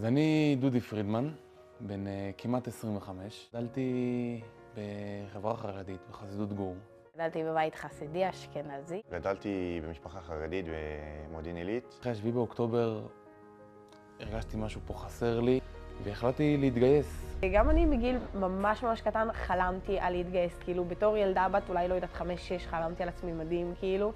אז אני דודי פרידמן, בן כמעט 25. גדלתי בחברה חרדית, בחסידות גור. גדלתי בבית חסידי אשכנזי. גדלתי במשפחה חרדית במודיעין עילית. אחרי 7 באוקטובר הרגשתי משהו פה חסר לי, והחלטתי להתגייס. גם אני מגיל ממש קטן חלמתי על להתגייס, כאילו בתור ילדה בת אולי לא יודעת 5-6 חלמתי על עצמי מדהים, כאילו.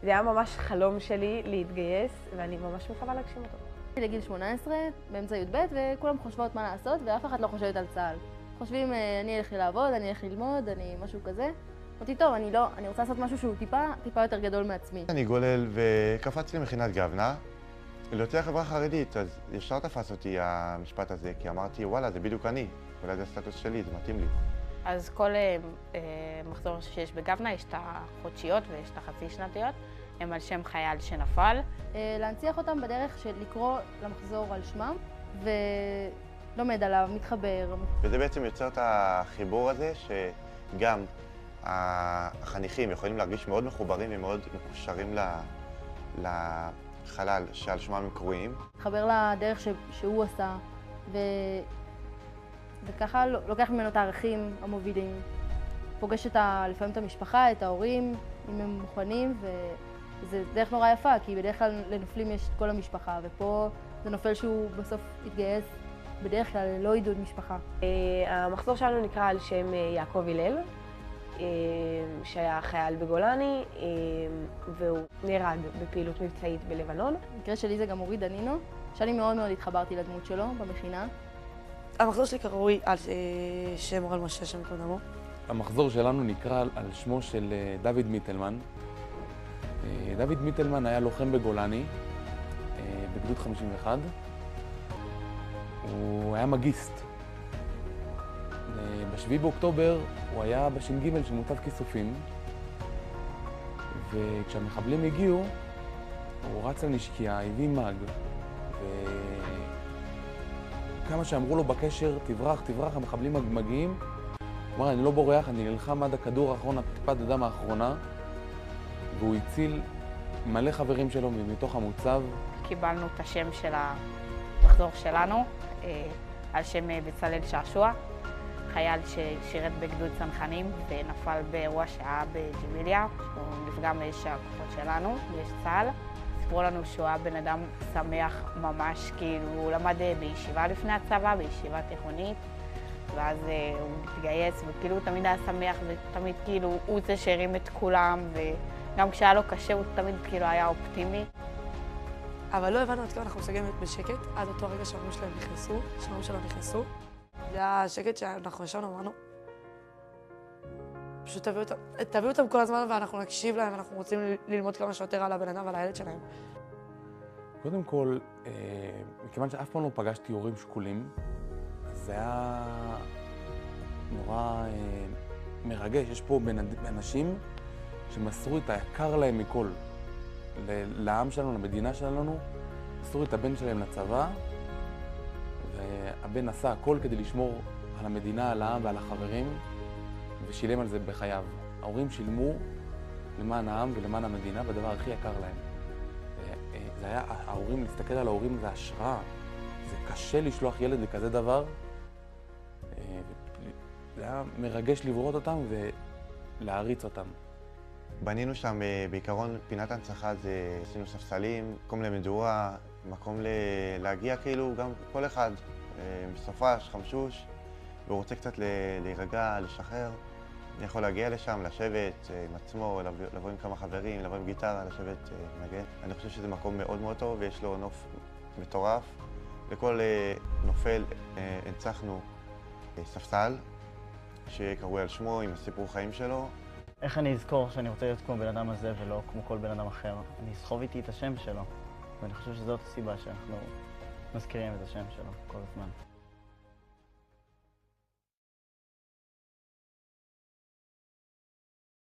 זה היה ממש חלום שלי להתגייס, ואני ממש מקווה להגשים אותו. לגיל 18, באמצע י"ב, וכולם חושבות מה לעשות, ואף אחד לא חושבת על צה"ל. חושבים, אני אלך לעבוד, אני אלך ללמוד, אני משהו כזה. אמרתי, טוב, אני רוצה לעשות משהו שהוא טיפה יותר גדול מעצמי. אני גולל וקפצתי למכינת גבנה, להוציא לחברה חרדית, אז ישר תפס אותי המשפט הזה, כי אמרתי, וואלה, זה בדיוק אני. אולי זה הסטטוס שלי, זה מתאים לי. אז כל מחזור שיש בגבנה, יש את החודשיות ויש את החצי שנתיות. הם על שם חייל שנפל. להנציח אותם בדרך של לקרוא למחזור על שמם, ולומד עליו, מתחבר. וזה בעצם יוצר את החיבור הזה, שגם החניכים יכולים להרגיש מאוד מחוברים ומאוד מקושרים לחלל שעל שמם הם קרויים. להתחבר לדרך שהוא עשה, וככה לוקח ממנו את הערכים המובילים. פוגש לפעמים את המשפחה, את ההורים, אם הם מוכנים, וזה דרך נורא יפה, כי בדרך כלל לנופלים יש את כל המשפחה, ופה זה נופל שהוא בסוף התגייס בדרך כלל ללא עידוד משפחה. המחזור שלנו נקרא על שם יעקב הלל, שהיה חייל בגולני, והוא נהרג בפעילות מבצעית בלבנון. במקרה שלי זה גם אורי דנינו, שאני מאוד התחברתי לדמות שלו במכינה. המחזור שלי קרוי על שם אורל משה, שם ייקום דמו. המחזור שלנו נקרא על שמו של דוד מיטלמן. דוד מיטלמן היה לוחם בגולני, בגדוד 51. הוא היה מגיסט. ב7 באוקטובר הוא היה בש"ג של מוצב כיסופים, וכשהמחבלים הגיעו, הוא רץ לנשקייה, הביא מג, וכמה שאמרו לו בקשר, תברח, המחבלים מגיעים, הוא אמר, אני לא בורח, אני נלחם עד הכדור האחרון, טיפת הדם האחרונה, והוא הציל מלא חברים שלו מתוך המוצב. קיבלנו את השם של המחזור שלנו, על שם בצלאל שעשוע, חייל ששירת בגדוד צנחנים ונפל באירוע שהיה בג'ביליה. הוא נפגע מאש הכוחות שלנו, מאש צה"ל. סיפרו לנו שהוא היה בן אדם שמח ממש, כאילו הוא למד בישיבה לפני הצבא, בישיבה תיכונית, ואז הוא התגייס, וכאילו הוא תמיד היה שמח, ותמיד כאילו הוא זה שהרים את כולם, וגם כשהיה לו קשה הוא תמיד כאילו היה אופטימי. אבל לא הבנו עד כמה אנחנו מסוגלים להיות בשקט, עד אותו רגע שההורים שלהם נכנסו, שההורים שלנו נכנסו. זה היה שקט שאנחנו ישבנו, אמרנו, פשוט תביאו אותם כל הזמן ואנחנו נקשיב להם, ואנחנו רוצים ללמוד כמה שיותר על הבן אדם ועל הילד שלהם. קודם כל, מכיוון שאף פעם לא פגשתי הורים שכולים, זה היה נורא מרגש. יש פה אנשים שמסרו את היקר להם מכל, לעם שלנו, למדינה שלנו, מסרו את הבן שלהם לצבא, והבן עשה הכל כדי לשמור על המדינה, על העם ועל החברים, ושילם על זה בחייו. ההורים שילמו למען העם ולמען המדינה בדבר הכי יקר להם. זה היה, ההורים, להסתכל על ההורים זה השראה. זה קשה לשלוח ילד לכזה דבר. זה היה מרגש לראות אותם ולהעריץ אותם. בנינו שם בעיקרון פינת הנצחה, זה עשינו ספסלים, מקום למדורה, מקום להגיע כאילו גם כל אחד, מסופש, חמשוש, והוא רוצה קצת להירגע, לשחרר. אני יכול להגיע לשם, לשבת עם עצמו, לבוא עם כמה חברים, לבוא עם גיטרה, לשבת נגן. אני חושב שזה מקום מאוד טוב ויש לו נוף מטורף. לכל נופל הנצחנו ספסל שקרוי על שמו עם הסיפור חיים שלו. איך אני אזכור שאני רוצה להיות כמו בן אדם הזה ולא כמו כל בן אדם אחר? אני אסחוב איתי את השם שלו, ואני חושב שזאת הסיבה שאנחנו מזכירים את השם שלו כל הזמן.